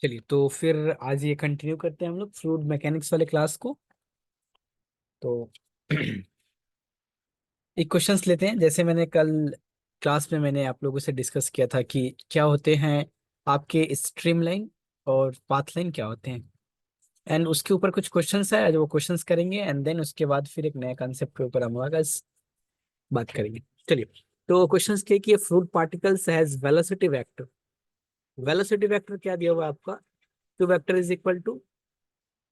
चलिए तो फिर आज ये कंटिन्यू करते हैं हम लोग फ्लूइड मैकेनिक्स वाले क्लास को। तो एक क्वेश्चंस लेते हैं। जैसे मैंने कल क्लास में मैंने आप लोगों से डिस्कस किया था कि क्या होते हैं आपके स्ट्रीमलाइन और पाथ लाइन क्या होते हैं, एंड उसके ऊपर कुछ क्वेश्चंस है जो वो क्वेश्चंस करेंगे, एंड देन उसके बाद फिर एक नया कॉन्सेप्ट के ऊपर हम लोग आज बात करेंगे। चलिए, तो क्वेश्चंस के कि fluid particles has velocity vector. Velocity vector क्या दिया हुआ है आपका? Two vector is equal to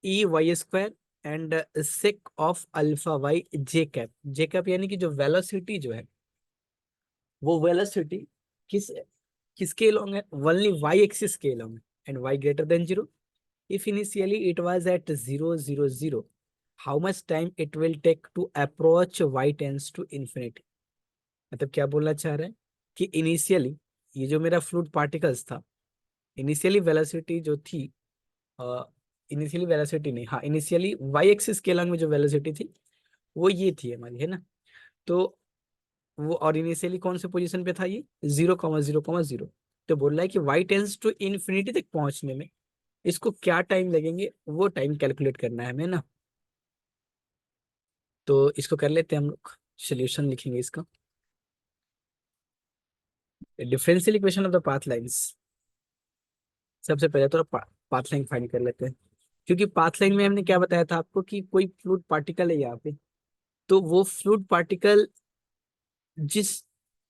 e y square and sec of alpha y J cap. J cap यानी कि जो वेलोसिटी जो है वो वेलोसिटी किस किसके अलोंग है? ओनली वाई एक्सिस के अलोंग है, and y greater than zero. If initially it was at 0 0 0, how much time it will take to approach y tends to infinity. मतलब क्या बोलना चाह रहे हैं कि इनिशियली ये जो मेरा फ्लूइड पार्टिकल्स था, इनिशियली वेलोसिटी जो थी, इनिशियली वेलोसिटी नहीं, हाँ इनिशियली वाई एक्सिस के अलॉन्ग में जो वेलोसिटी थी वो ये थी हमारी, है ना। तो वो और इनिशियली कौन से पोजीशन पे था ये? 0 0 0। तो बोल रहा है कि वाई टेंस टू इन्फिनिटी तक पहुंचने में इसको क्या टाइम लगेंगे, वो टाइम कैलकुलेट करना है हमें ना। तो इसको कर लेते हैं हम लोग, सोल्यूशन लिखेंगे इसका। Differential equation of the path lines. सबसे पहले तो पाथ लाइन फाइंड कर लेते हैं, क्योंकि पाथ लाइन में हमने क्या बताया था आपको कि कोई फ्लूइड पार्टिकल है यहाँ पे, तो वो फ्लूइड पार्टिकल जिस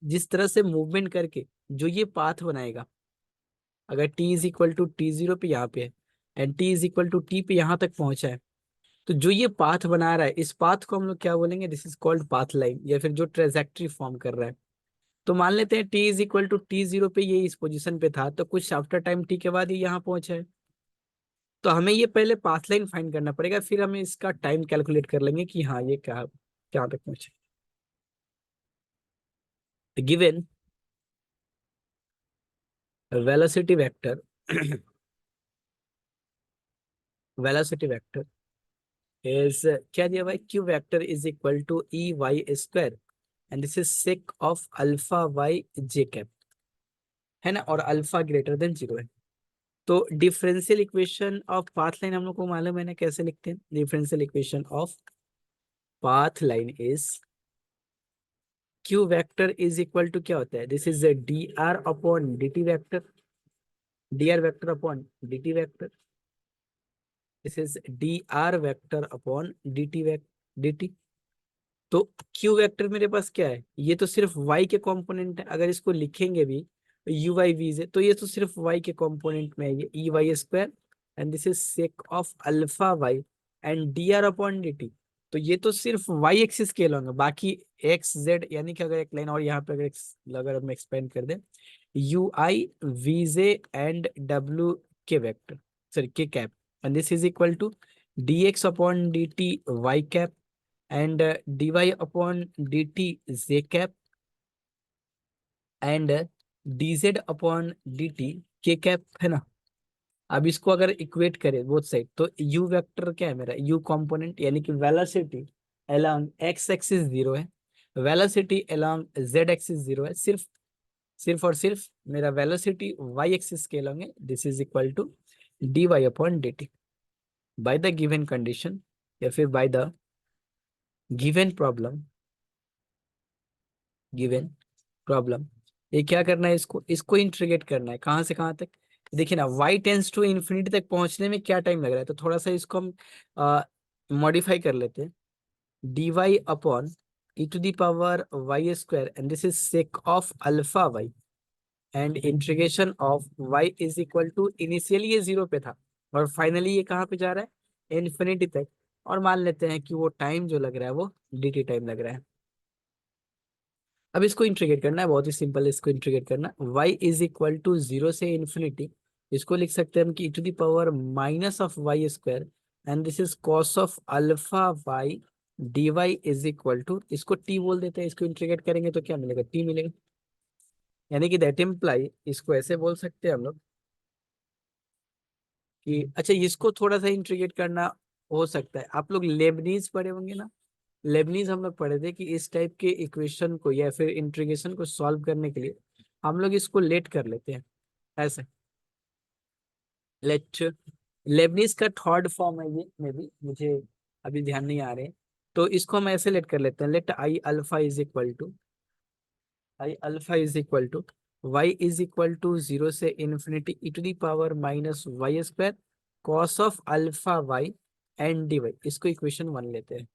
जिस तरह से मूवमेंट करके जो ये पाथ बनाएगा, अगर t is equal to t zero पे यहाँ पे है and t is equal to t पे यहाँ तक पहुंचा है, तो जो ये पाथ बना रहा है इस पाथ को हम लोग क्या बोलेंगे? This is called path line, या फिर जो ट्रेजेक्ट्री फॉर्म कर रहा है। तो मान लेते हैं t is equal to t zero पे ये इस पोजीशन पे था, तो कुछ आफ्टर टाइम टी के बाद ये यहाँ पहुंचा है। तो हमें ये पहले पाथ लाइन फाइंड करना पड़ेगा, फिर हमें इसका टाइम कैलकुलेट कर लेंगे कि हाँ ये क्या क्या तक पहुंचे। Given velocity vector velocity vector is क्या दिया भाई? Q vector is equal to e y square and this is sec of alpha y J cap, है ना, और अल्फा ग्रेटर देन जीरो है। तो differential equation of path line हम लोग को मालूम है ना कैसे लिखते हैं? Differential equation of path line is q vector is equal to क्या होता है? This is d r upon D t vector, d r vector upon D t vector. This is d r vector upon D t D t. तो q vector मेरे पास क्या है? ये तो सिर्फ y के कंपोनेंट है, अगर इसको लिखेंगे भी यू वाई वी से, तो ये तो सिर्फ y के कंपोनेंट में है, ये e y square and this is sec of alpha Y and d r upon D t. तो ये तो सिर्फ y एक्सिस के लॉन्ग है, बाकी एक्स जेड यानी कि अगर एक लाइन और यहाँ पे अगर हम एक्सपेंड कर दें, U I V J and W K vector, sorry K cap, and this is equal to D x upon D T Y cap and dy upon dt z cap and dz upon dt k cap, है ना। अब इसको अगर equate करें both side, तो u vector क्या है मेरा? u कंपोनेंट यानी कि velocity along x axis zero है, velocity along z axis zero है, सिर्फ सिर्फ और सिर्फ मेरा वेलोसिटी y एक्सिस के अलोंग है। This is equal to dy upon dt by the given condition, या फिर by the given problem, given problem. ये क्या करना है? इसको इसको इंटीग्रेट करना है कहाँ से कहाँ तक? देखिए ना, y टेंस टू इन्फिनिटी तक पहुंचने में क्या टाइम लग रहा है, तो थोड़ा सा इसको हम मॉडिफाई कर लेते हैं। D y upon e to the power y square and this is sec of alpha Y and integration of y is equal to, initially ये जीरो पे था और फाइनली ये कहाँ पे जा रहा है? इन्फिनिटी तक। और मान लेते हैं कि वो टाइम जो लग रहा है वो डी टी टाइम लग रहा है। अब इसको इंटीग्रेट करना है, बहुत ही सिंपल है इसको इंटीग्रेट करना। y is equal to zero से इन्फिनिटी, इसको लिख सकते हैं हम कि to the power minus of y square and this is cos of alpha y D y is equal to, इसको t बोल देते हैं। इसको इंटीग्रेट करेंगे तो क्या मिलेगा? t मिलेगा। यानी कि दैट इम्प्लाई, इसको ऐसे बोल सकते हैं हम लोग कि अच्छा, इसको थोड़ा सा इंटीग्रेट करना हो सकता है। आप लोग लेबनीज पढ़े होंगे ना, लेबनीज हम लोग पढ़े थे कि इस टाइप के इक्वेशन को या फिर इंटीग्रेशन को सॉल्व करने के लिए हम लोग इसको लेट कर लेते हैं ऐसे। लेट लेबनीज का थर्ड फॉर्म है ये, मे बी मुझे अभी ध्यान नहीं आ रहे। तो इसको हम ऐसे लेट कर लेते हैं, let I alpha is equal to Y is equal to 0 से infinity E to the power minus Y square cos of alpha Y and D y. इसको इक्वेशन 1 लेते हैं।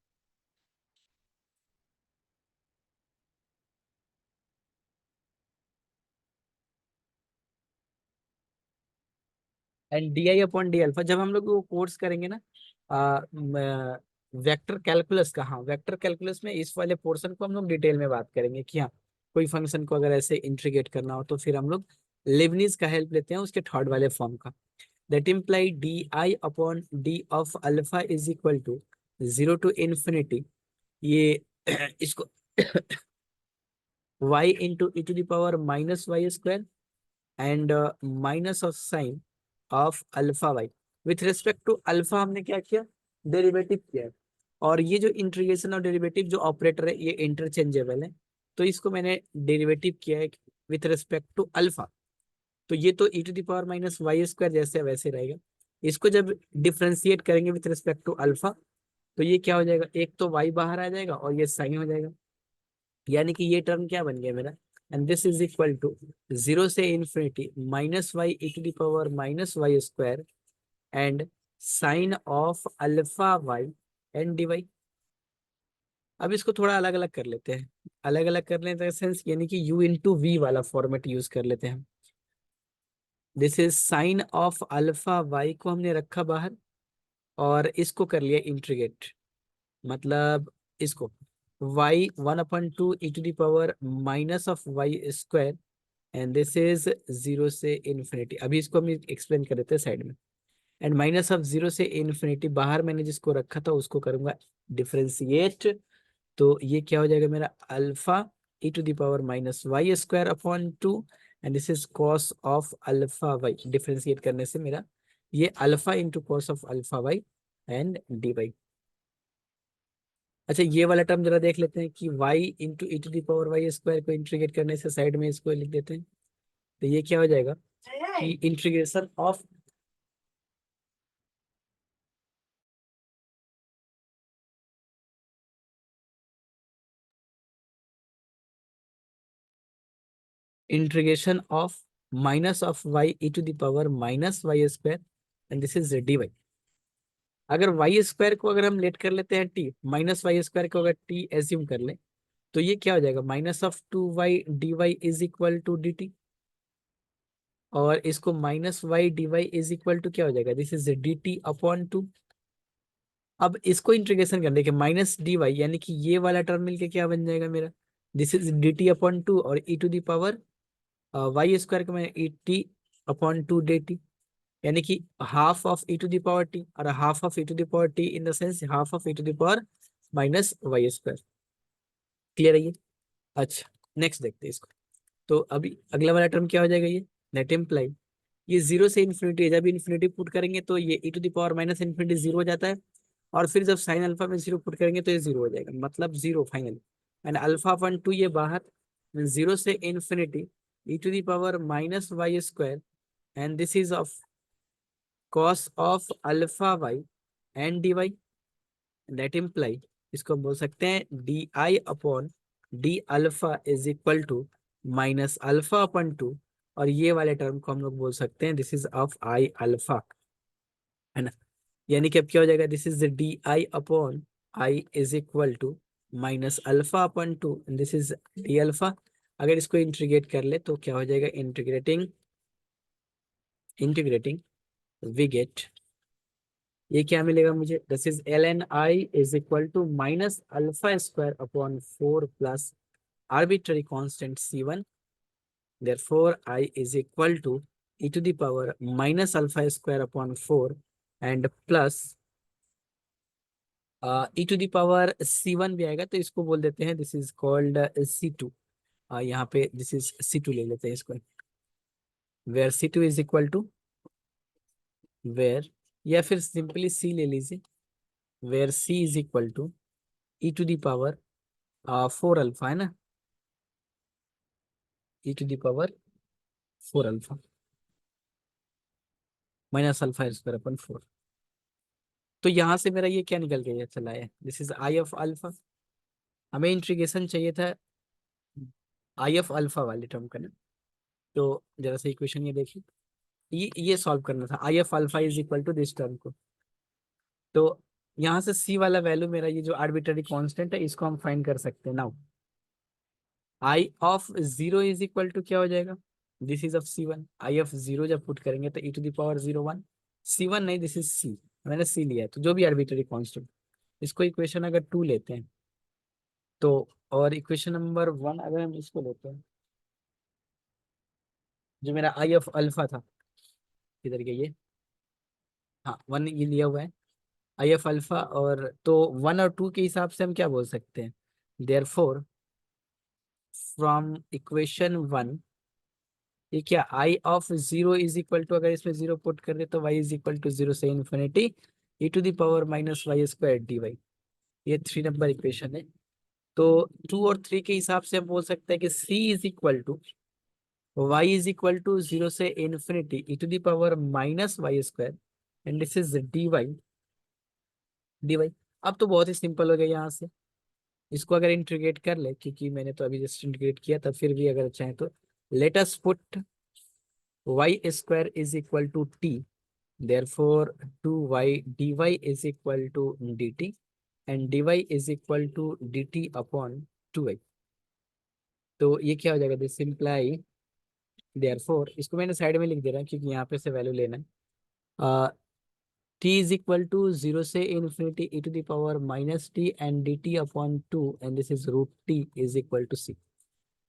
And d I upon D alpha, जब हम लोग वो course करेंगे ना वेक्टर कैलकुलस का, हाँ वेक्टर कैलकुलस में इस वाले पोर्शन को हम लोग डिटेल में बात करेंगे कि हाँ कोई फंक्शन को अगर ऐसे इंटीग्रेट करना हो तो फिर हम लोग लेबनीज का हेल्प लेते हैं उसके थर्ड वाले फॉर्म का। That imply d I upon d of alpha is equal to 0 to infinity ये इसको y into e to the power minus Y square and minus of sine of alpha y. With respect to alpha हमने क्या किया, derivative किया है। और ये जो इंटीग्रेशन और डेरिवेटिव जो ऑपरेटर है ये इंटरचेंजेबल है, तो इसको मैंने डेरिवेटिव किया है विथ रिस्पेक्ट टू अल्फा। तो ये तो E to the power minus Y square जैसे है वैसे रहेगा। इसको जब डिफ्रेंशिएट करेंगे विथ रिस्पेक्ट टू अल्फा तो ये क्या हो जाएगा, एक तो वाई बाहर आ जाएगा और ये साइन हो जाएगा। यानी कि ये टर्म क्या बन गया मेरा, and this is equal to 0 से infinity minus y e to the power minus Y square and sine of alpha Y and D Y. अब इसको थोड़ा अलग अलग कर लेते हैं, अलग अलग करने का सेंस यानी कि यू इंटू वी वाला फॉर्मेट यूज कर लेते हैं। दिस इज साइन ऑफ अल्फा वाई को हमने रखा बाहर और इसको कर लिया इंटीग्रेट, मतलब इसको y1/2 e to the power minus of y square and this is 0 से इन्फिनिटी। अभी इसको हम एक्सप्लेन कर देते हैं साइड में। एंड माइनस ऑफ 0 से इन्फिनिटी बाहर मैंने जिसको रखा था उसको करूंगा डिफ्रेंशिएट। तो ये क्या हो जाएगा मेरा, alpha e to the power minus Y square upon 2 and this is cos of alpha y. Differentiate करने से मेरा ये alpha into cos of alpha Y and D y. अच्छा ये वाला टर्म जरा देख लेते हैं कि y into e to the power Y square को इंटीग्रेट करने से साइड में इसको लिख देते हैं। तो ये क्या हो जाएगा कि integration of minus of y e to the power minus Y square and this is D y. अगर वाई स्क्वायर को अगर हम लेट कर लेते हैं टी, माइनस वाई स्क्वायर को अगर टी एज्यूम कर ले तो ये क्या हो जाएगा, minus of 2y d y is equal to d t. और इसको minus y D y is equal to क्या हो जाएगा, this is D T upon 2। अब इसको इंटीग्रेशन करने के माइनस डी वाई यानी कि ये वाला टर्म मिलके क्या बन जाएगा मेरा, this is D T upon 2 और E to the power Y square का मैं E T upon 2 D T. यानी कि half of E to the power T और half of E to the power T in the sense half of E to the power minus Y square. Clear है ये। अच्छा next देखते हैं इसको। तो अभी अगला वाला टर्म क्या हो जाएगा, ये नेट इम्प्लाई ये 0 से इन्फिनिटी, जब इन्फिनिटी पुट करेंगे तो ये ई टू दावर माइनस इन्फिनिटी 0 हो जाता है। और फिर जब साइन अल्फा में 0 पुट करेंगे तो ये 0 हो जाएगा, मतलब 0 फाइनल। एंड अल्फा 1 2 ये बाहर 0 से infinity E to the power minus Y square and this is of cos of alpha Y and D Y. That imply इसको हम बोल सकते हैं D I upon D alpha is equal to minus अल्फा/2। और ये वाले टर्म को हम लोग बोल सकते हैं this is of I alpha, है ना। यानी कि अब क्या हो जाएगा, this is D I upon I is equal to minus अल्फा/2 दिस इज डी अल्फा। अगर इसको इंटीग्रेट कर ले तो क्या हो जाएगा, इंटीग्रेटिंग इंटीग्रेटिंग वी गेट ये क्या मिलेगा मुझे, this is l n I is equal to minus alpha square upon 4 plus arbitrary constant c1, therefore I is equal to e to the power minus alpha square upon 4 and plus e to the power c1 भी आएगा तो इसको बोल देते हैं this is called c2। यहाँ पे this is c2 ले लेते हैं इसको, where c2 is equal to where, या फिर सिंपली c ले लीजिए, where c is equal to e to the power 4 अल्फा, है ना, e to the power 4 अल्फा। Minus alpha square upon 4। तो यहाँ से मेरा ये क्या निकल गया, चला है, this is I of alpha. हमें इंटीग्रेशन चाहिए था आई ऑफ अल्फा वाले टर्म का ना। तो जरा सा इक्वेशन ये देखिए, ये सॉल्व करना था, I of alpha is equal to this term को। तो यहाँ से सी वाला वैल्यू मेरा ये जो आर्बिट्ररी कांस्टेंट है इसको हम फाइंड कर सकते हैं now. I of zero is equal to क्या हो जाएगा, this is of C one. I of zero जब पुट करेंगे तो E to the power zero one, C one नहीं, दिस इज सी, मैंने सी लिया है, तो जो भी आर्बिट्ररी कांस्टेंट, इसको इक्वेशन अगर टू लेते हैं तो, और इक्वेशन नंबर वन अगर हम इसको लेते हैं, जो मेरा आई ऑफ अल्फा था, किधर गया ये, हाँ वन ये लिया हुआ है, आई ऑफ अल्फा, और तो वन और टू के हिसाब से हम क्या बोल सकते हैं, therefore from equation one, ये क्या, I of zero is equal to, अगर इसमें जीरो पुट कर दे तो Y is equal to zero से infinity E to the power minus Y square D Y, ये 3 नंबर इक्वेशन है। तो टू और थ्री के हिसाब से हम बोल सकते हैं कि C is equal to Y is equal to zero से infinity E to the power minus Y square, and this is D Y, D Y. अब तो बहुत ही सिंपल हो गया यहाँ से, इसको अगर इंटीग्रेट कर ले, क्योंकि मैंने तो अभी जस्ट इंटीग्रेट किया था, फिर भी अगर चाहे तो let us put y square is equal to t, therefore 2y dy is equal to dt and dy is equal to dt upon 2y। तो ये क्या हो जाएगा, दिस सिंप्लाई, therefore इसको मैंने साइड में लिख दे रहा हूँ क्योंकि यहाँ पे से वैल्यू लेना है। t is equal to zero से infinity E to the power minus T and D T upon two, and this is root T is equal to C,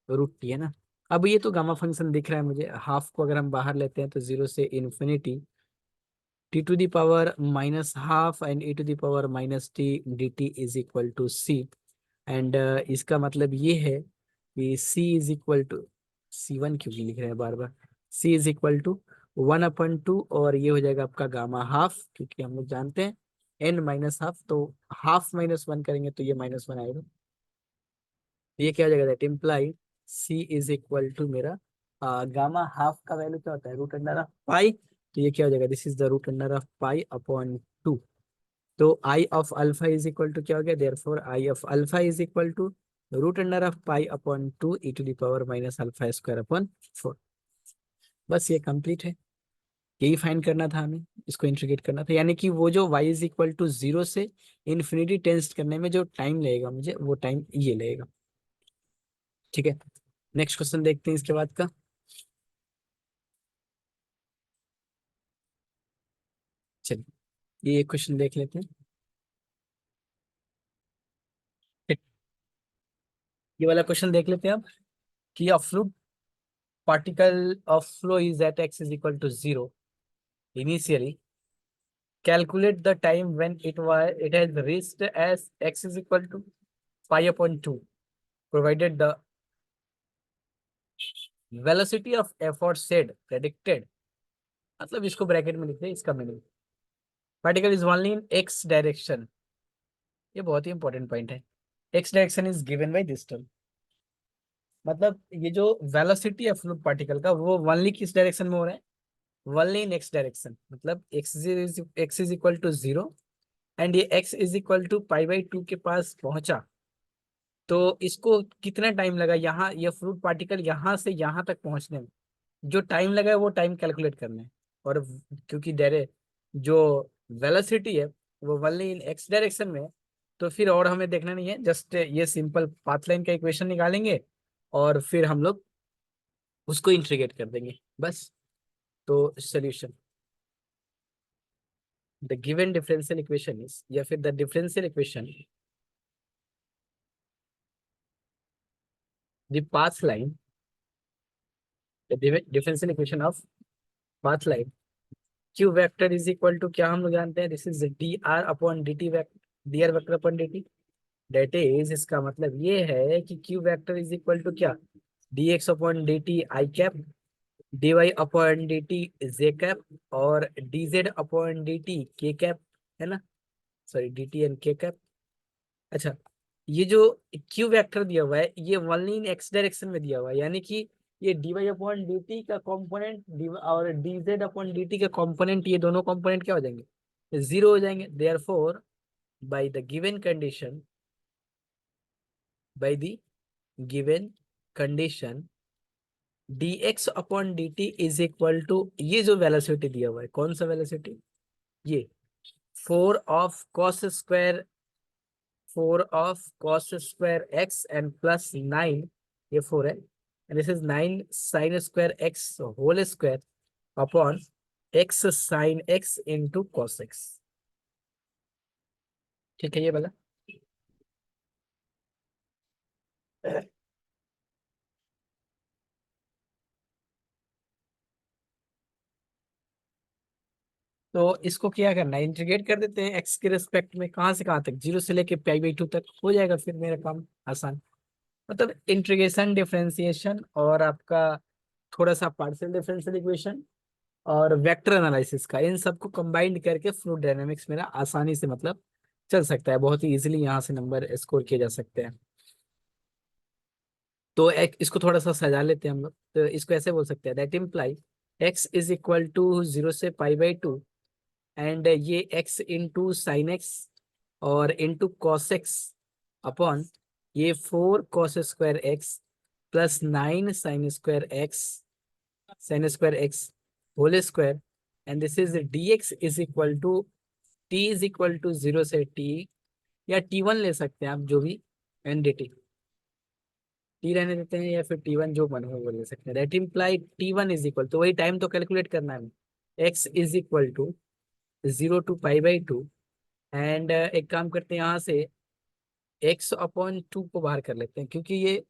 root T है ना। अब ये तो गामा फंक्शन दिख रहा है मुझे, हाफ को अगर हम बाहर लेते हैं तो जीरो से infinity T to the power minus half and E to the power minus T D T is equal to C. And इसका मतलब ये है कि C is equal to, C one क्यों लिख रहे हैं बार बार, C is equal to one upon two, और ये हो जाएगा आपका गामा हाफ, क्योंकि हम लोग जानते हैं एन माइनस हाफ, तो हाफ माइनस वन करेंगे तो ये माइनस वन आएगा। तो ये क्या हो जाएगा, that imply c is equal to मेरा गामा हाफ का वैल्यू क्या होता है, रूट अंडर ऑफ पाई, तो ये क्या हो जाएगा, this is the root under of pi upon two. तो I of alpha is equal to क्या हो गया, therefore I of alpha is equal to root under of pi upon two E to the power minus alpha square upon four. बस ये complete है, यही find करना था हमें, इसको इंटीग्रेट करना था, यानी कि वो जो y is equal to zero से इन्फिनिटी टेंस करने में जो टाइम लगेगा मुझे, वो टाइम ये लगेगा। ठीक है, नेक्स्ट क्वेश्चन देखते हैं इसके बाद का। चलिए ये क्वेश्चन देख लेते हैं। ठीक, ये वाला क्वेश्चन देख लेते हैं अब, कि अ fluid particle of flow is at x is equal to 0 initially, calculate the time when it has reached as x is equal to pi upon 2, provided the velocity of aforesaid predicted, मतलब इसको bracket में लिखते हैं, इसका meaning particle is only in x direction, ये बहुत ही important point है, x direction is given by this term, मतलब ये जो वेलोसिटी है फ्लूइड पार्टिकल का वो ओनली किस डायरेक्शन में हो रहा है, ओनली इन एक्स डायरेक्शन, मतलब x is equal to zero, and ये x is equal to pi by two के पास पहुंचा, तो इसको कितना टाइम लगा यहाँ, ये फ्लूइड पार्टिकल यहाँ से यहाँ तक पहुंचने में जो टाइम लगा है वो टाइम कैलकुलेट करना है। और क्योंकि डायरेक्ट जो वेलोसिटी है वो ओनली इन एक्स डायरेक्शन में है, तो फिर और हमें देखना नहीं है, जस्ट ये सिंपल पाथ लाइन का इक्वेशन निकालेंगे और फिर हम लोग उसको इंटीग्रेट कर देंगे बस। तो solution, the given differential equation is, या फिर the differential equation, the path line, differential equation of path line q vector is equal to क्या हम लोग जानते हैं, this is d r upon D t vector, d r vector upon D t, that is, इसका मतलब ये है कि q vector is equal to क्या, d x upon D t i cap, D y upon D T J cap, और d Z upon D T के cap, है ना, सॉरी डी टी एंड के कैप। अच्छा, ये जो क्यू वेक्टर दिया हुआ है ये ओनली इन एक्स डायरेक्शन में दिया हुआ है, यानी कि ये dy अपॉन dt का कॉम्पोनेंट और dz अपॉन dt का कॉम्पोनेंट, ये दोनों कॉम्पोनेंट क्या हो जाएंगे, जीरो हो जाएंगे। Therefore by the given condition, by the given condition dx upon dt is equal to, ये जो वेलोसिटी दिया हुआ है, कौन सा वेलोसिटी, ये 4 of cos square x and plus 9, ये 4 है, and this is 9 sin square x whole square upon x sin x into cos x। ठीक है, ये वाला। तो इसको क्या करना है, इंटीग्रेट कर देते हैं एक्स के रिस्पेक्ट में, कहाँ से कहाँ तक, जीरो से लेके पाई/2 तक हो जाएगा, फिर मेरा काम आसान। मतलब इंटीग्रेशन, डिफरेंशिएशन और आपका थोड़ा सा पार्शियल डिफरेंशियल इक्वेशन और वेक्टर एनालिसिस का, इन सबको कंबाइंड करके फ्लूइड डायनामिक्स मेरा आसानी से मतलब चल सकता है, बहुत ही इजीली यहाँ से नंबर स्कोर किए जा सकते हैं। तो एक इसको थोड़ा सा सजा लेते हैं हम लोग, तो इसको ऐसे बोल सकते हैं, that imply x is equal to 0 से पाई/2, एंड ये एक्स इंटू साइन एक्स और इंटू कॉस एक्स अपॉन ये 4 cos² x plus 9 sin² x whole square, and this is dx is equal to t is equal to 0 से t, या t1 ले सकते हैं आप, जो भी एन डी टी, टी रहने देते हैं या फिर t1, जो मन हो वो ले सकते हैं। That imply t1 is equal, तो वही टाइम तो कैलकुलेट करना है, x is equal to 0 to pi, and एक काम करते हैं, यहाँ से x/2 को बाहर कर लेते हैं, क्योंकि ये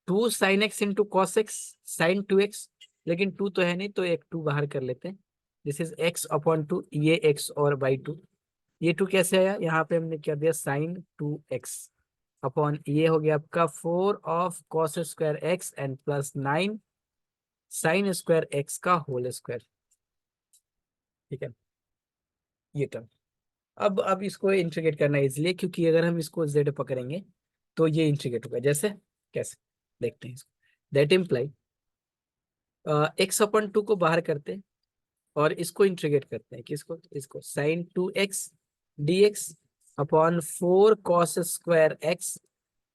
2 sin x into cos x sine 2x, लेकिन 2 तो है नहीं, तो एक 2 बाहर कर लेते हैं। दिस इज x/2, ये x और बाई 2, ये 2 कैसे आया, यहाँ पे हमने कर दिया sin 2x अपॉन ये हो गया आपका 4 of cos² x and plus 9 sin² x का होल स्क्वायर। ठीक है, ये टर्म। अब इसको इंटीग्रेट करना है इसलिए, क्योंकि अगर हम इसको z पकड़ेंगे तो ये इंटीग्रेट होगा, जैसे कैसे देखते हैं इसको। दैट इम्प्लाई x/2 को बाहर करते हैं और इसको इंटीग्रेट करते हैं, किसको, इसको sin 2x dx upon 4 cos² x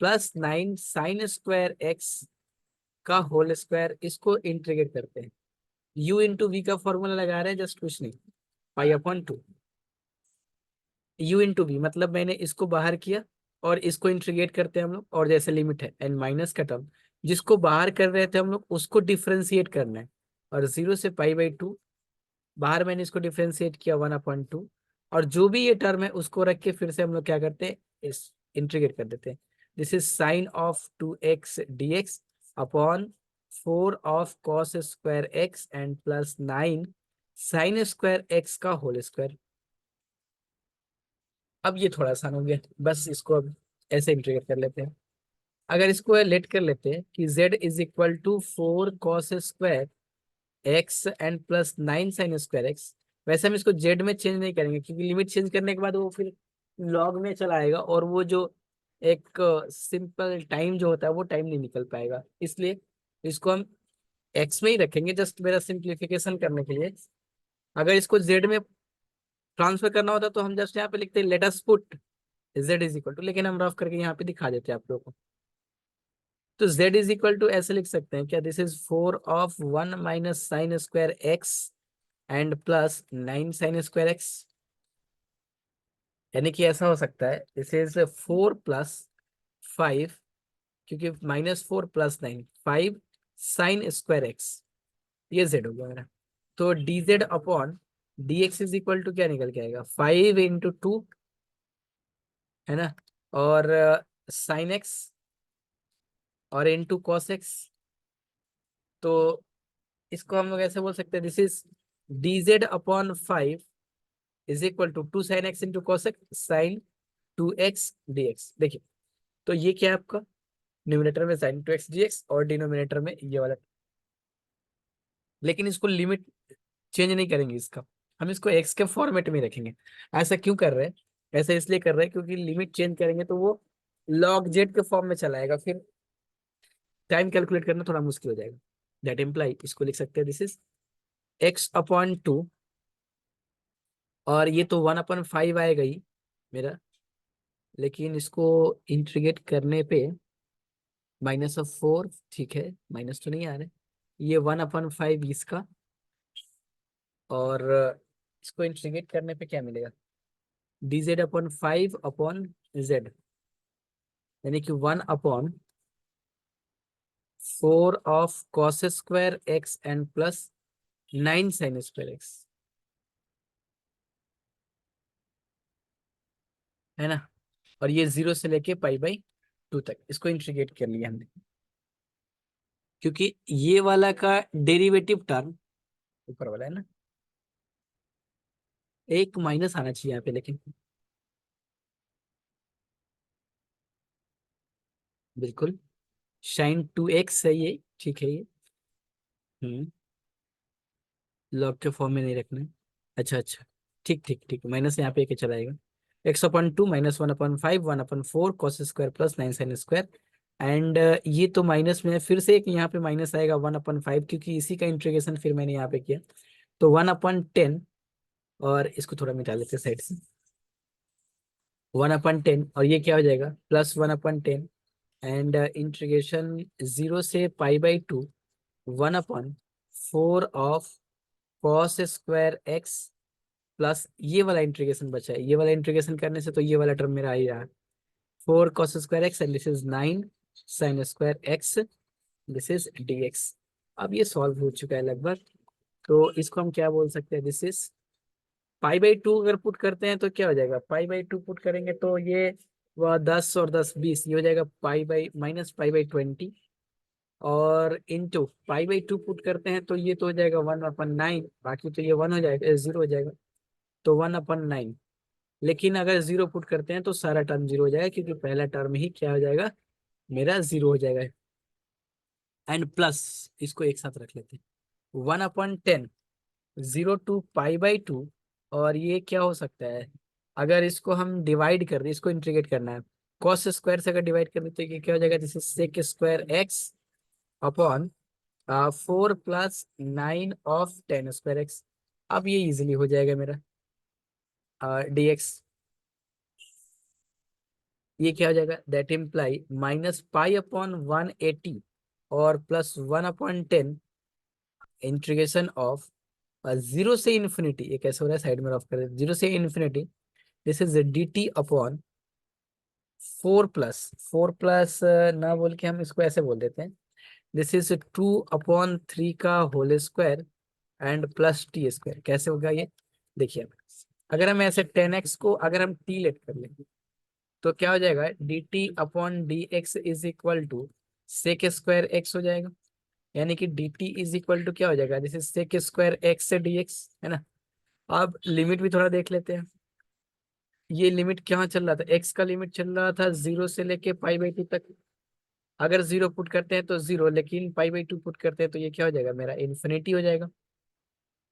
plus 9 sin² x का होल स्क्वायर, इसको इंटीग्रेट करते हैं। u इंटू वी का फॉर्मूला लगा रहे हैं, जस्ट कुछ नहीं, पाई/2, u इंटू वी, मतलब मैंने इसको बाहर किया और इसको इंटीग्रेट करते हैं हम लोग, और जैसे लिमिट है एन माइनस का टर्म, जिसको बाहर कर रहे थे हम लोग उसको डिफ्रेंशिएट करना है, और 0 से पाई/2 बाहर मैंने इसको डिफ्रेंशिएट किया 1/2, और जो भी ये टर्म है उसको रख के फिर से हम लोग क्या करते हैं, इस इंटीग्रेट कर देते हैं। This is sin 2x dx upon 4 of cos² x and plus 9 sin² x का होल स्क्वायर। अब ये थोड़ा आसान हो गया, बस इसको अब ऐसे इंटीग्रेट कर लेते हैं। अगर इसको लेट कर लेते हैं कि z is equal to 4 cos² x and plus 9 sin²x, वैसे हम इसको z में चेंज नहीं करेंगे, क्योंकि लिमिट चेंज करने के बाद वो फिर लॉग में चला आएगा, और वो जो एक सिंपल टाइम जो होता है वो टाइम नहीं निकल पाएगा, इसलिए इसको हम x में ही रखेंगे, जस्ट मेरा सिंप्लीफिकेशन करने के लिए। अगर इसको z में ट्रांसफर करना होता तो हम जस्ट यहाँ पे लिखते let us put z is equal to, लेकिन हम रफ करके यहाँ पे दिखा देते हैं आप लोगों को। तो z इज इक्वल टू ऐसे लिख सकते हैं क्या, this is 4 of 1 - sin² x and plus 9 sin²x, यानी कि ऐसा हो सकता है, दिस इज 4 + 5, क्योंकि -4 + 9 5 sin²x, ये z हो गया मेरा। तो dz upon dx is equal to क्या निकल के आएगा, 5 × 2, है ना, और sin x और इंटू कॉस एक्स। तो इसको हम लोग ऐसे बोल सकते हैं, this is dz/5 is equal to 2 sin x into cos x sin 2x dx। देखिए, तो ये क्या है आपका, न्यूमिनेटर में sin 2x dx और डिनोमिनेटर में ये वाला, लेकिन इसको लिमिट चेंज नहीं करेंगे इसका, हम इसको x के फॉर्मेट में रखेंगे। ऐसा क्यों कर रहे हैं, ऐसा इसलिए कर रहे हैं क्योंकि लिमिट चेंज करेंगे तो वो log z के फॉर्म में चला आएगा, फिर टाइम कैलकुलेट करना थोड़ा मुश्किल हो जाएगा। दैट इम्प्लाई इसको लिख सकते हैं दिस इज x/2, और ये तो 1/5 आएगा ही मेरा, लेकिन इसको इंटीग्रेट करने पे -4, ठीक है माइनस तो नहीं आ रहा, ये 1/5 इसका, और इसको इंटीग्रेट करने पे क्या मिलेगा, dz/5/z, यानी कि 1/4 of cos² x and plus 9 sin²x, है ना। और ये 0 से लेके π/2 तक इसको इंटीग्रेट कर लिया हमने, क्योंकि ये वाला का डेरिवेटिव टर्म ऊपर वाला है ना, एक माइनस आना चाहिए यहाँ पे, लेकिन बिल्कुल sin2x है ये, ठीक है ये। हम्म लॉग के फॉर्म में नहीं रखना है। अच्छा अच्छा, ठीक ठीक ठीक, माइनस यहाँ पे एक चला जाएगा, x/2 -1/5 1/4 cos² plus 9 sin², and ये तो माइनस में है, फिर से एक यहाँ पे माइनस आएगा 1/5, क्योंकि इसी का इंटीग्रेशन फिर मैंने यहाँ पे किया, तो 1/10, और इसको थोड़ा मिटा लेते हैं साइड से, 1/10, और ये क्या हो जाएगा प्लस 1/10, एंड इंटीग्रेशन 0 से π/2 1/4 ऑफ cos²x प्लस ये वाला इंटीग्रेशन बचा है, ये वाला इंटीग्रेशन करने से तो ये वाला टर्म मेरा आ ही रहा है, 4 cos²x and this is 9 sin²x, this is dx। अब ये सॉल्व हो चुका है लगभग, तो इसको हम क्या बोल सकते हैं, दिस इज π/2, अगर पुट करते हैं तो क्या हो जाएगा, π/2 पुट करेंगे तो ये वह 10 और 10 20, ये हो जाएगा -π/20, और इंटू π/2 पुट करते हैं तो ये तो हो जाएगा 1/9, बाकी तो ये 1 हो जाएगा, 0 हो जाएगा, तो 1/9, लेकिन अगर 0 पुट करते हैं तो सारा टर्म 0 हो जाएगा, क्योंकि पहला टर्म ही क्या हो जाएगा, मेरा 0 हो जाएगा, एंड प्लस इसको एक साथ रख लेते हैं 1/10, 0 to π/2, और ये क्या हो सकता है, अगर इसको हम डिवाइड कर दें, इसको इंटीग्रेट करना है, cos² से अगर डिवाइड कर दे तो ये क्या हो जाएगा, जैसे sec²x अपॉन 4 + 9 of tan²x, अब ये इजीली हो जाएगा मेरा dx, ये क्या हो जाएगा, दैट इम्प्लाई -π/180 और प्लस 1/10 इंटीग्रेशन ऑफ 0 से इन्फिनिटी, ये कैसे हो रहा है साइड में ऑफ कर दे, 0 से infinity, this is dt upon 4 plus ना बोल के हम इसको ऐसे बोल देते हैं, दिस इज 2/3 का whole square and plus t², कैसे होगा ये, देखिए अगर हम ऐसे 10x को अगर हम t लेट कर लेंगे तो क्या हो जाएगा, dt/dx is equal to sec²x हो जाएगा, यानी कि dt इज इक्वल टू क्या हो जाएगा, दिस इज sec² से dx, है ना। अब लिमिट भी थोड़ा देख लेते हैं, ये लिमिट क्या चल रहा था, x का लिमिट चल रहा था 0 से लेके π/2 तक, अगर 0 पुट करते हैं तो 0, लेकिन π/2 पुट करते हैं तो ये क्या हो जाएगा, मेरा इन्फिनिटी हो जाएगा।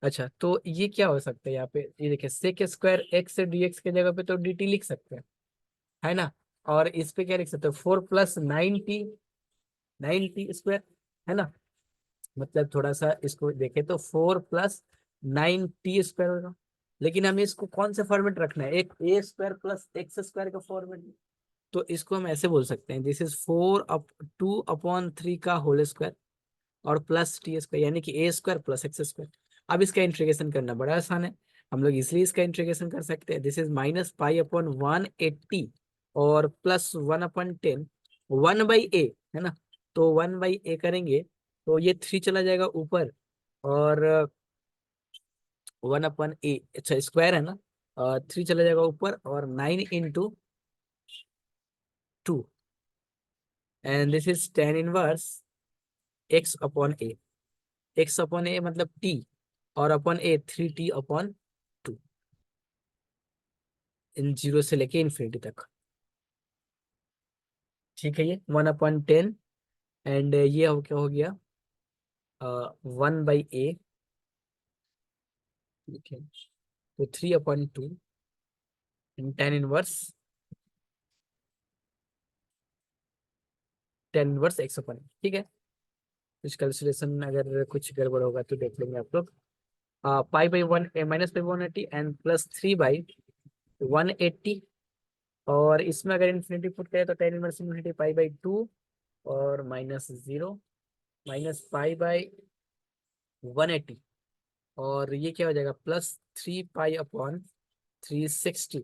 अच्छा, तो ये क्या हो सकता है यहाँ पे, ये देखिए sec² से dx के जगह पे तो dt लिख सकते हैं, है ना, और इस पे क्या लिख सकते हैं, 4 + 9t, 9t², है ना, मतलब थोड़ा सा इसको देखें तो 4 + 9t² होगा, लेकिन हमें इसको कौन से फॉर्मेट रखना है, एक a² + x² का फॉर्मेट, तो इसको हम ऐसे बोल सकते हैं, दिस इज 2/3 का होल स्क्वायर और प्लस t², यानी कि a² + x²। अब इसका इंटीग्रेशन करना बड़ा आसान है, हम लोग इसलिए इसका इंटीग्रेशन कर सकते हैं, दिस इज -π/180 और प्लस 1/10 1/a, है ना, तो 1/a करेंगे तो ये 3 चला जाएगा ऊपर, और 1/a, अच्छा स्क्वायर है ना, 3 चला जाएगा ऊपर, और 9 × 2, and this is tan 1 x/a, x/a मतलब t, और अपॉन a 3t/2, इन 0 से लेके इन्फिनिटी तक, ठीक है, ये 1/10, एंड ये हो क्या हो गया 1/a, ठीक है, तो 3/2 tan 1 x/a, ठीक है, कुछ कैलकुलेशन अगर कुछ गड़बड़ होगा तो देख लेंगे आप लोग। Pi by one minus by 180 and plus 3/180। और इसमें अगर इन्फिनिटी पुट करें तो tan inverse infinity pi by 2 और -0 माइनस पाई/180। और ये क्या हो जाएगा +3 पाई/360।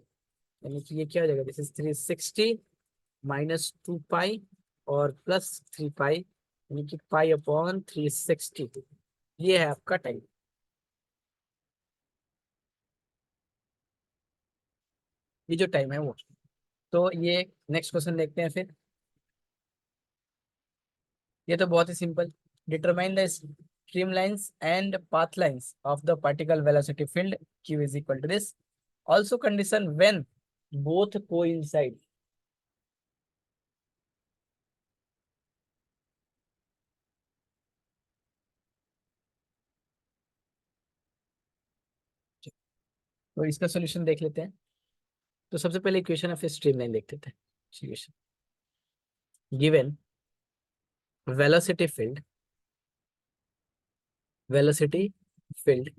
यानी कि ये क्या हो जाएगा, दिस इज 360 -2 पाई और +3 पाई, यानी कि पाई/360। ये है आपका टाइम। ये जो टाइम है वो। तो ये नेक्स्ट क्वेश्चन देखते हैं फिर। ये तो बहुत ही simple. Determine the stream lines and path lines of the particle velocity field q is equal to this, also condition when both coincide. तो इसका सॉल्यूशन देख लेते हैं। तो सबसे पहले इक्वेशन ऑफ स्ट्रीम लाइन देख लेते हैं। Equation given velocity field, velocity field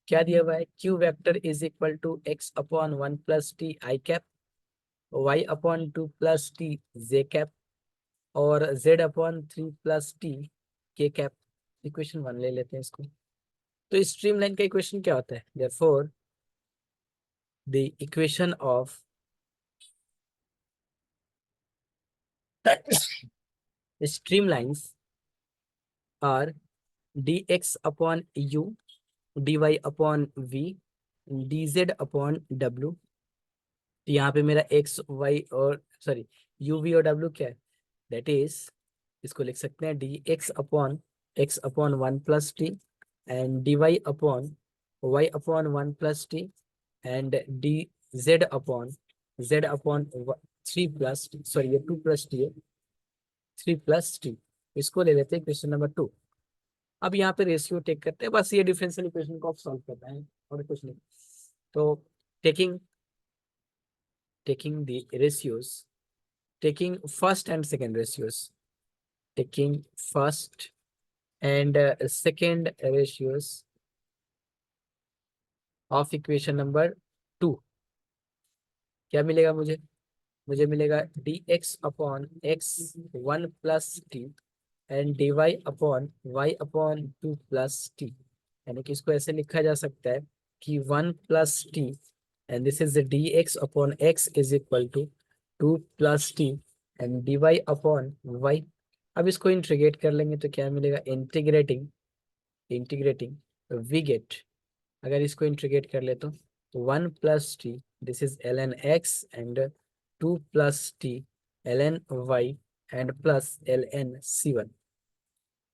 क्या दिया हुआ है, q vector is equal to x/1 + t i cap, y/2 + t j cap, और z/3 + t k cap. Equation 1 ले लेते हैं इसको। तो स्ट्रीम लाइन का इक्वेशन क्या होता है, therefore the equation of stream lines are dx/u, dy/v, dz/w। यहाँ पे मेरा x y और सॉरी u v और w क्या है, दैट इज इसको लिख सकते हैं dx/x/1 + t and dy/y/1 + t and dz/z/3 + sorry ये 2 + t है, 3 + t। इसको ले लेते हैं क्वेश्चन नंबर 2। अब यहाँ पे रेशियो टेक करते हैं, बस ये डिफरेंशियल इक्वेशन को आप सॉल्व करना है और कुछ नहीं। तो taking taking the ratios, taking first and second ratios, taking first and second ratios of equation number 2, क्या मिलेगा मुझे, मुझे मिलेगा dx/x/1 + t and dy/y/2 + t। यानी कि इसको ऐसे लिखा जा सकता है कि 1 + t and this is dx/x is equal to 2 + t and dy/y। अब इसको इंटीग्रेट कर लेंगे तो क्या मिलेगा, इंटीग्रेटिंग इंटीग्रेटिंग वी गेट, अगर इसको इंटीग्रेट कर ले तो 1 + t, this is ln x and 2 + t ln y and plus ln c1।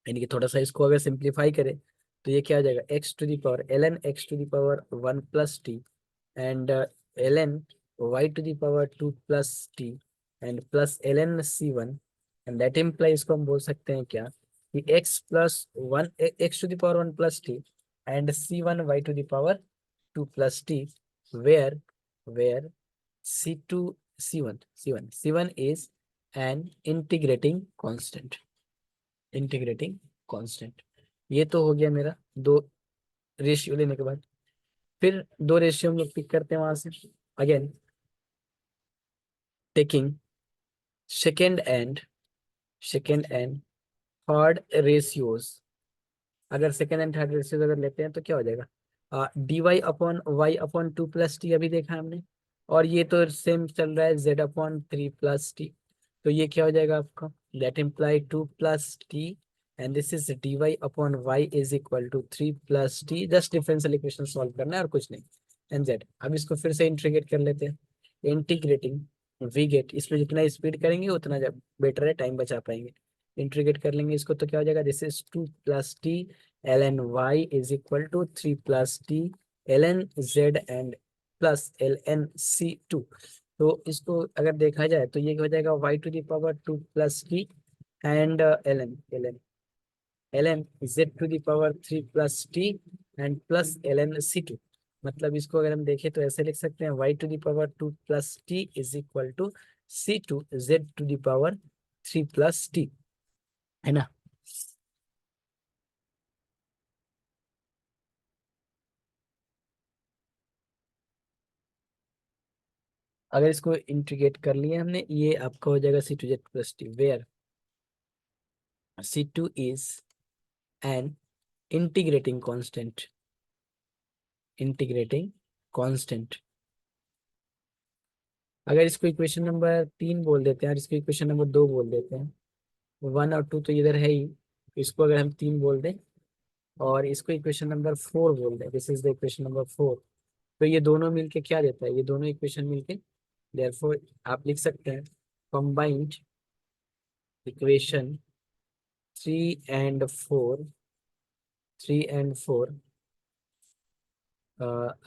यानी कि थोड़ा सा इसको अगर सिंप्लीफाई करें तो ये क्या आ जाएगा, x⁻ln x⁻1 + t and ln y⁻2 + t and plus ln c1। And that imply, इसको हम बोल सकते हैं क्या कि x+1 x⁻1 + t and c1 y⁻2 + t, where c1 is an integrating constant. ये तो हो गया मेरा दो रेशियो लेने के बाद। फिर दो रेशियो हम लोग पिक करते हैं वहां से। Again taking second and third ratios, अगर सेकेंड एंड थर्ड रेशियोज अगर लेते हैं तो क्या हो जाएगा, dy/y/2 + t अभी देखा हमने, और ये तो सेम चल रहा है z/3 + t। तो ये क्या हो जाएगा आपका, that imply 2 + t and this is dy/y is equal to 3 + t। Just differential equation solve करना है और कुछ नहीं। एंड z, अब इसको फिर से इंटीग्रेट कर लेते हैं। इंटीग्रेटिंग वी गेट, इसमें जितना स्पीड करेंगे उतना जब बेटर है, टाइम बचा पाएंगे। इंटीग्रेट कर लेंगे इसको तो क्या हो जाएगा, this is 2 + t ln y is equal to 3 + t ln z and plus ln c2। तो इसको अगर देखा जाए तो ये हो जाएगा y⁻2 + t and ln z⁻3 + t and plus ln c2। मतलब इसको अगर हम देखें तो ऐसे लिख सकते हैं y⁻2 + t is equal to c2 z⁻3 + t, है ना। अगर इसको इंटीग्रेट कर लिया हमने, ये आपका हो जाएगा C2Z+T, where C2 is an integrating constant, integrating constant. अगर इसको इक्वेशन नंबर 3 बोल देते हैं और इसको इक्वेशन नंबर 2 बोल देते हैं, 1 और 2 तो इधर है ही, इसको अगर हम 3 बोल दें और इसको इक्वेशन नंबर 4 बोल दें, this is the equation number 4, तो ये दोनों मिलके क्या देता है, ये दोनों इक्वेशन मिलके, देयरफॉर आप लिख सकते हैं combined equation 3 and 4, 3 and 4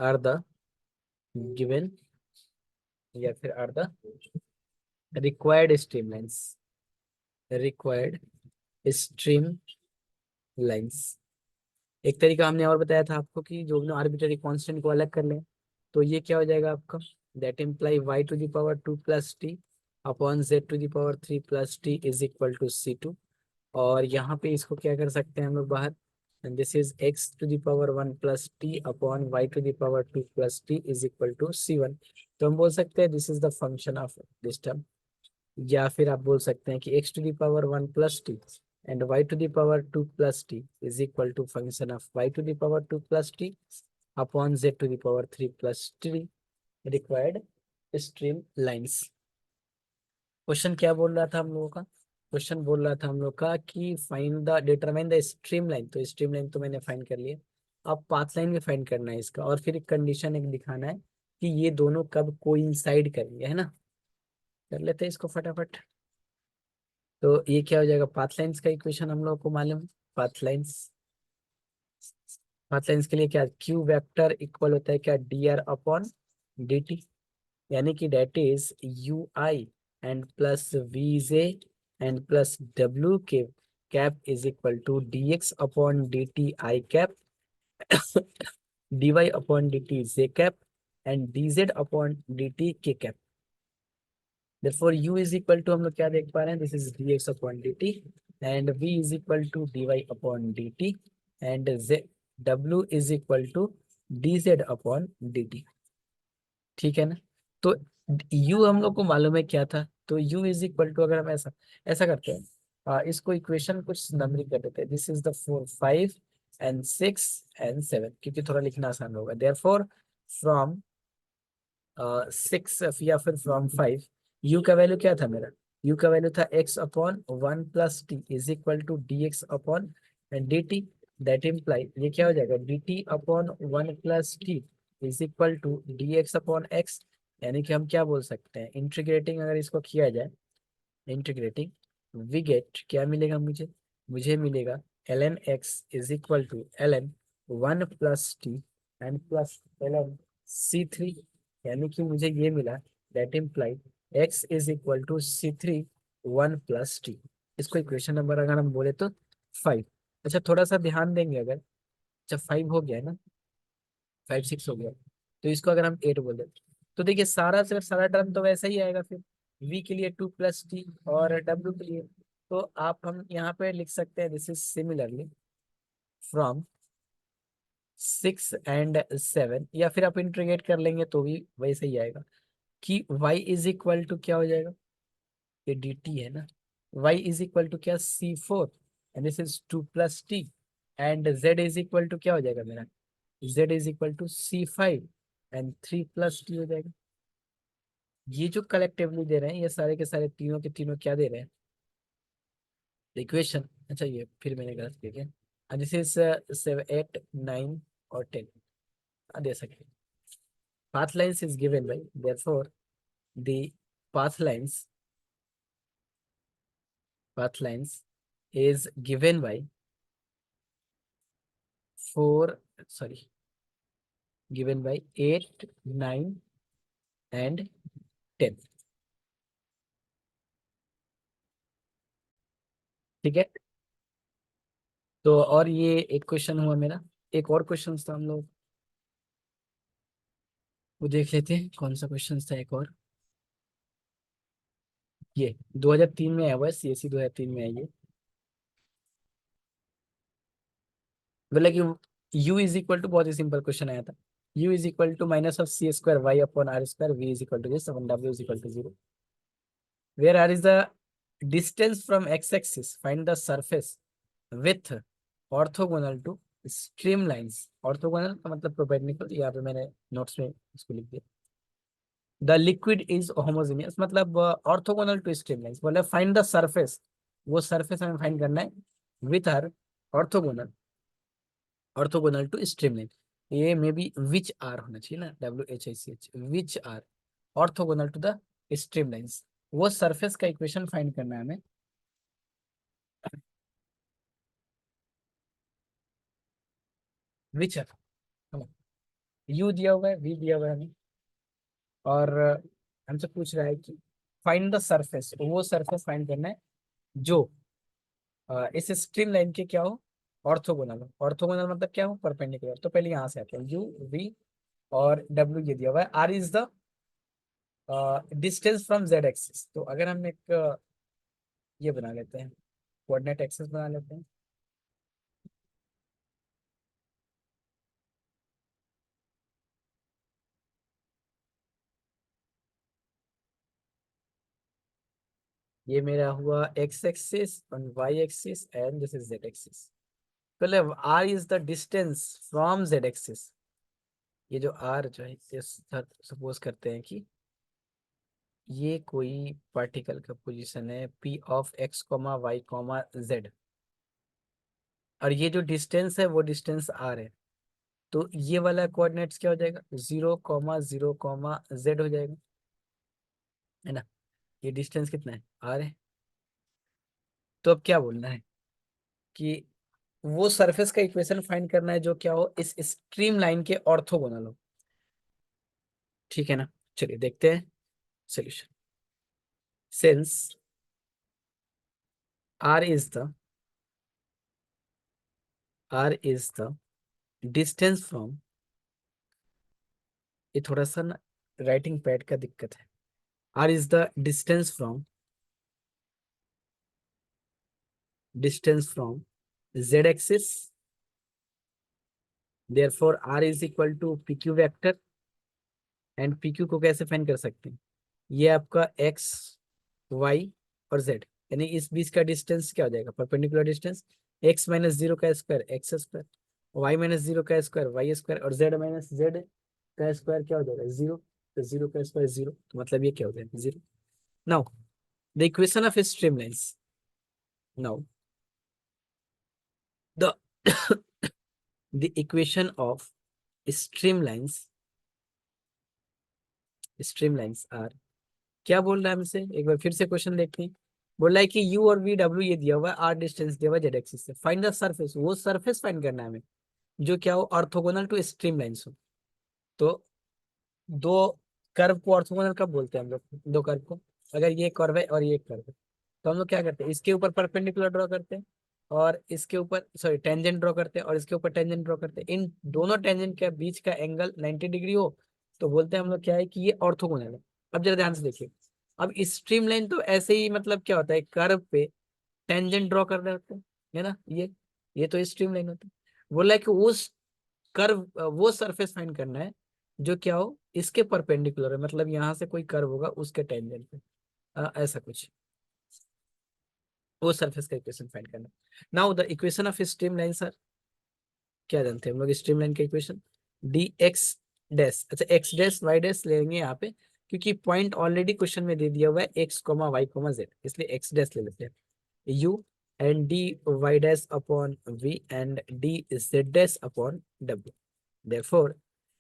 are the given, या फिर are the required stream lines, required stream lines. एक तरीका हमने और बताया था आपको कि जो भी आर्बिट्ररी कांस्टेंट को अलग कर लें, तो ये क्या हो जाएगा आपका, that imply y⁻2 + t upon z⁻3 + t is equal to C2। और यहाँ पे इसको क्या कर सकते हैं हम लोग बाहर, and this is x⁻1 + t upon y⁻2 + t is equal to C1। तो हम बोल सकते हैं this is the function of this term, या फिर आप बोल सकते हैं कि x⁻1 + t and y⁻2 + t is equal to function of y⁻2 + t upon z⁻3 + t required stream lines। Question क्या बोल रहा था हम लोगों का, क्वेश्चन बोल रहा था हम लोग का कि find the determine the stream line, तो स्ट्रीम लाइन तो मैंने फाइंड कर लिया, अब पाथ लाइन भी फाइंड करना है इसका, और फिर एक कंडीशन एक दिखाना है कि ये दोनों कब कोइंसाइड करेंगे, है ना। कर लेते हैं इसको फटाफट। तो ये क्या हो जाएगा, पाथ लाइंस का इक्वेशन हम लोग को मालूम है, पाथ लाइंस, पाथ लाइंस के लिए क्या क्यू वेक्टर इक्वल होता है क्या dr/dt, यानी कि that is ui and plus vj and plus w K cap is equal to dx/dt I cap dy/dt j cap and dz/dt k cap. therefore u is equal to हम लोग क्या देख पा रहे हैं, this is dx/dt and v is equal to dy/dt and z w is equal to dz/dt। ठीक है ना। तो u हम लोग को मालूम है क्या था, तो u इज इक्वल टू, अगर हम ऐसा ऐसा करते हैं, इसको इक्वेशन कुछ नंबरिंग कर देते हैं, this is the 4 5 and 6 and 7, क्योंकि थोड़ा लिखना आसान होगा। देयरफॉर फ्रॉम 6 या फिर फ्रॉम 5, u का वैल्यू क्या था मेरा, u का वैल्यू था x/1 + t is equal to dx/dt, that imply ये क्या हो जाएगा dt/1 + t is equal to dx/x, यानी कि हम क्या बोल सकते हैं, इंटीग्रेटिंग अगर इसको किया जाए, इंटीग्रेटिंग वी गेट क्या मिलेगा मुझे, मुझे मिलेगा ln x is equal to ln 1 + t and plus ln C3, यानी कि मुझे ये मिला, that imply x is equal to C3 1 + t। इसको इक्वेशन नंबर अगर हम बोले तो 5। अच्छा थोड़ा सा ध्यान देंगे, अगर जब 5 हो गया है ना, 5 6 हो गया, तो इसको अगर हम 8 बोले, तो देखिए सारा से सारा टर्म तो वैसा ही आएगा फिर, v के लिए 2 + t और w के लिए, तो आप हम यहाँ पे लिख सकते हैं this is similarly from 6 and 7, या फिर आप इंटीग्रेट कर लेंगे तो भी वैसे ही आएगा कि y इज इक्वल टू क्या हो जाएगा, ये dt है ना, y इज इक्वल टू क्या C4 and this is 2 + t and z is equal to क्या हो जाएगा मेरा, z is equal to C5 and 3 + t हो जाएगा। ये जो कलेक्टिवली दे रहे हैं, ये सारे के सारे तीनों के तीनों क्या दे रहे हैं, इक्वेशन। अच्छा ये फिर मैंने गलत किया, दिस इज 7 8 9 और 10 दे सकते हैं। path lines is given by, therefore the path lines, path lines is given by 4, sorry, given by 8 9 and 10। ठीक है। तो और ये एक क्वेश्चन हुआ मेरा, एक और क्वेश्चन था हम लोग वो देख लेते हैं, कौन सा क्वेश्चन था एक और, ये 2003 में आया हुआ है, CSC 2003 में है ये, मतलब कि u इज इक्वल टू, बहुत ही सिंपल क्वेश्चन आया था, u is equal to minus of c square y upon r square, v is equal to this, and w is equal to 0. Where r is the distance from x-axis, find the surface with orthogonal to streamlines. Orthogonal का मतलब perpendicular, यहाँ पे मैंने notes में इसको लिख दिया. The liquid is homogeneous, मतलब ऑर्थोगोनल टू स्ट्रीमलाइंस. बोले फाइंड द सरफेस, वो सरफेस हमें फाइंड करना है with are orthogonal, orthogonal to streamline. ये मे बी विच आर होना चाहिए ना, WHICH, which are orthogonal to the streamlines. वो सरफेस का इक्वेशन फाइंड करना है हमें. विच आर, यू दिया हुआ है, वी दिया हुआ है हमें, और हमसे पूछ रहा है कि फाइंड द सरफेस, वो सरफेस फाइंड करना है जो इस स्ट्रीम लाइन के क्या हो, ऑर्थोगोनल हो. ऑर्थोगोनल मतलब क्या हो, परपेंडिकुलर. तो पहले यहाँ से आते हैं, यू वी और डब्ल्यू ये दिया हुआ है. Are is the distance from Z axis. तो अगर हम एक ये बना लेते हैं, कोऑर्डिनेट एक्सिस बना लेते हैं. ये मेरा हुआ एक्स एक्सिस और y axis and this is z axis. पहले r is the distance from Z axis. ये जो आर जो है, सपोज करते हैं कि ये कोई पार्टिकल का पोजीशन है P of X comma Y comma Z, और ये जो डिस्टेंस है वो डिस्टेंस आर है. तो ये वाला कोऑर्डिनेट्स क्या हो जाएगा, 0,0,z हो जाएगा, है ना. ये डिस्टेंस कितना है, आर है. तो अब क्या बोलना है कि वो सरफेस का इक्वेशन फाइंड करना है जो क्या हो, इस स्ट्रीम लाइन के ऑर्थोगोनल हो. ठीक है ना. चलिए देखते हैं solution. Since r is the r is the distance from, ये थोड़ा सा ना राइटिंग पैड का दिक्कत है. r is the distance from z axis, therefore r is equal to pq vector. And pq को कैसे फाइंड कर सकते हैं, ये आपका x y और z, यानी इस बीच का डिस्टेंस क्या हो जाएगा, perpendicular distance. x minus zero का square x square, y minus zero का स्क्वायर वाई स्क्वायर, और z माइनस जेड का स्क्वायर क्या हो जाएगा, जीरो. तो जीरो का स्क्वायर जीरो, तो मतलब ये क्या हो जाएगा, zero. Now the equation of streamlines. Now the the equation of streamlines, streamlines are. क्या बोल रहा है हमसे, एक बार फिर से क्वेश्चन देखते हैं. बोल रहा है कि यू और वी डब्ल्यू ये दिया हुआ है, आर डिस्टेंस दिया हुआ है जेड एक्सिस से. फाइंड द सरफेस, वो सरफेस फाइंड करना है हमें जो क्या हो, ऑर्थोगोनल टू स्ट्रीम लाइंस हो. तो दो कर्व को ऑर्थोगोनल कब बोलते हैं हम लोग, दो कर्व को, अगर ये कर्व है और ये कर्व है, तो हम लोग क्या करते हैं, इसके ऊपर परपेंडिकुलर ड्रॉ करते हैं, और इसके ऊपर सॉरी टेंजेंट ड्रॉ करते हैं, और इसके ऊपर टेंजेंट ड्रॉ करते हैं. इन दोनों टेंजेंट के बीच का एंगल 90 डिग्री हो तो बोलते हैं हम लोग क्या है कि ये ऑर्थोगोनल है. अब जरा ध्यान से देखिए. अब स्ट्रीम लाइन तो ऐसे ही मतलब क्या होता है, कर्व पे टेंजेंट ड्रॉ कर रहे होते हैं, है ना. ये तो स्ट्रीम लाइन होता है. बोला है कि उस कर्व, वो सरफेस फाइंड करना है जो क्या हो, इसके परपेंडिकुलर है, मतलब यहाँ से कोई कर्व होगा उसके टेंजेंट पे, ऐसा कुछ, वो सरफेस का इक्वेशन फाइंड करना. Now the equation of stream line sir, क्या जानते हैं हम लोग स्ट्रीम लाइन का इक्वेशन, डी एक्स डैश. अच्छा एक्स डैश वाई डैश लेंगे यहाँ पे, क्योंकि पॉइंट ऑलरेडी क्वेश्चन में दे दिया हुआ है X comma Y comma Z, इसलिए एक्स डैश ले लेते हैं. U and D Y dash upon V and D Z dash upon W. therefore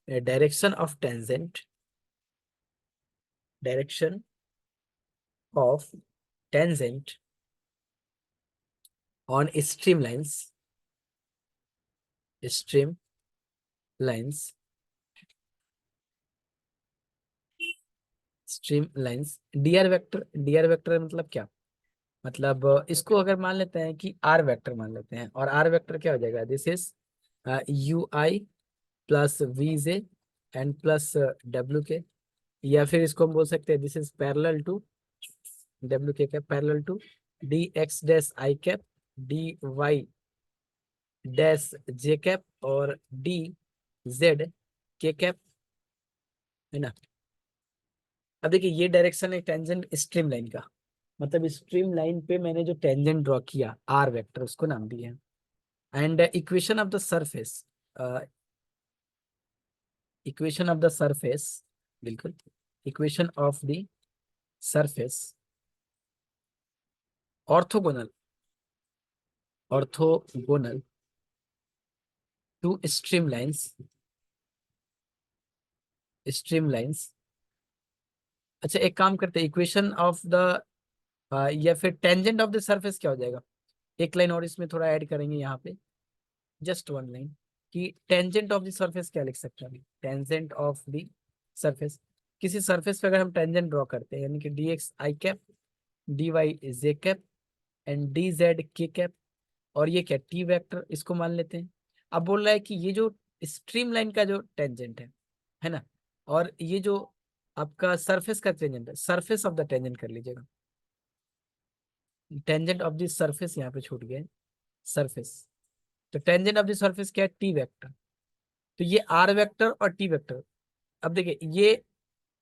direction of tangent, direction of tangent on stream lines, stream lines. dr vector मतलब क्या, मतलब इसको अगर मान लेते हैं कि r वेक्टर मान लेते हैं, और r वेक्टर क्या हो जाएगा, this is u i plus we J and plus W k, या फिर इसको हम बोल सकते हैं दिस इज पैरेलल टू डब्ल्यू k cap, parallel to D x dash i cap, D Y dash j cap, और डी जेड के कैप, है ना। अब देखिए ये डायरेक्शन है टेंजेंट स्ट्रीम लाइन का, मतलब स्ट्रीम लाइन पे मैंने जो टेंजेंट ड्रॉ किया आर वेक्टर उसको नाम दिया है। And equation of the surface, equation of the surface, बिल्कुल equation of the surface orthogonal, orthogonal to stream lines, stream lines. अच्छा एक काम करते हैं, इक्वेशन ऑफ द या फिर टेंजेंट ऑफ द सरफेस क्या हो जाएगा, एक लाइन और इसमें थोड़ा ऐड करेंगे यहाँ पे, जस्ट वन लाइन, कि टेंजेंट ऑफ द सरफेस क्या लिख सकते हैं, टेंजेंट ऑफ द सरफेस, किसी सरफेस पे अगर हम टेंजेंट ड्रॉ करते हैं, यानी कि D X I cap, D Y J cap, and D Z के कैप, और ये क्या टी वेक्टर, इसको मान लेते हैं। अब बोल रहा है कि ये जो स्ट्रीम लाइन का जो टेंजेंट है ना, और ये जो आपका सरफेस का टेंजेंट है, सरफेस ऑफ द टेंजेंट कर लीजिएगा, टेंजेंट ऑफ द सरफेस यहाँ पे छूट गया, सरफेस, तो टेंजेंट ऑफ द सरफेस क्या है, टी वेक्टर। तो ये आर वेक्टर और टी वेक्टर, अब देखिए ये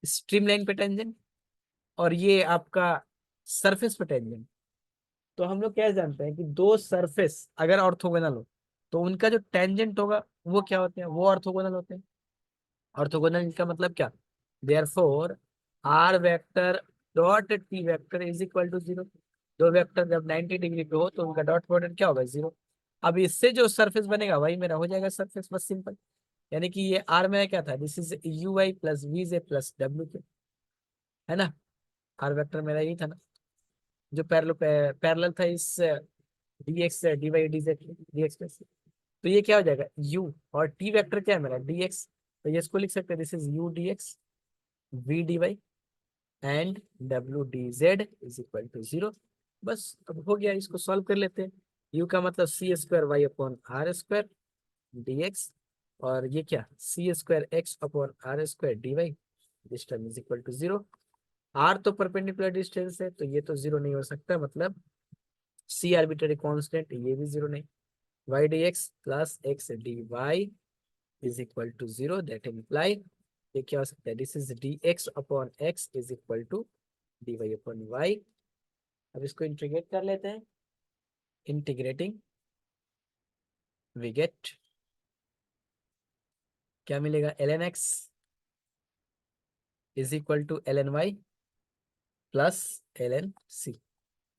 स्ट्रीम लाइन पे टेंजेंट और ये आपका सरफेस पे टेंजेंट। तो हम लोग क्या जानते हैं कि दो सरफेस अगर ऑर्थोगोनल हो तो उनका जो टेंजेंट होगा वो क्या होते हैं, वो ऑर्थोगोनल होते हैं। ऑर्थोगोनल का मतलब क्या, therefore R vector dot T vector is equal to zero. दो वेक्टर जब 90 डिग्री पे हो तो उनका डॉट प्रोडक्ट क्या होगा, जीरो। अब इससे जो सरफेस बनेगा वही मेरा हो जाएगा सरफेस, बस सिंपल। यानी कि ये आर में क्या था, this is U Y plus we J plus W K, है ना। आर वेक्टर मेरा यही था ना, जो पैरेलल था इस D X D Y D Z D X. तो ये क्या हो जाएगा u, और t वेक्टर क्या है मेरा dx, तो ये इसको लिख सकते हैं, this is u dx v dy and w dz is equal to zero. बस अब हो गया, इसको सॉल्व कर लेते हैं। u का मतलब c square y upon r square d x, और ये क्या c square x upon r square D y, this term is equal to zero. R तो परपेंडिकुलर डिस्टेंस है तो ये तो जीरो नहीं हो सकता, मतलब सी आर्बिट्ररी कांस्टेंट, ये भी जीरो नहीं। y dx plus x dy is equal to zero, that imply ये क्या हो सकता है, this is dx upon x is equal to dy upon y। अब इसको इंटीग्रेट कर लेते हैं, इंटीग्रेटिंग वी गेट क्या मिलेगा, ln x is equal to ln y plus ln c,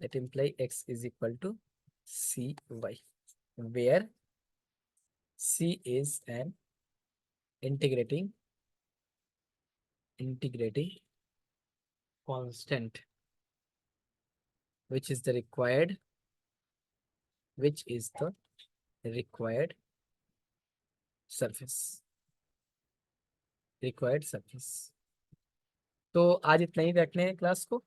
that imply x is equal to cy, where c is an integrating constant which is the required, which is the required surface, required surface। तो आज इतना ही रखने हैं class को,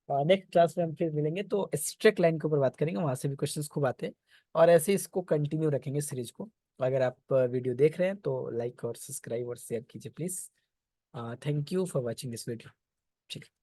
next class में हम फिर मिलेंगे तो स्ट्रेट लाइन के ऊपर बात करेंगे, वहां से भी क्वेश्चंस खूब आते हैं, और ऐसे इसको कंटिन्यू रखेंगे सीरीज को। अगर आप वीडियो देख रहे हैं तो लाइक और सब्सक्राइब और शेयर कीजिए please. Thank you for watching this video. ठीक है।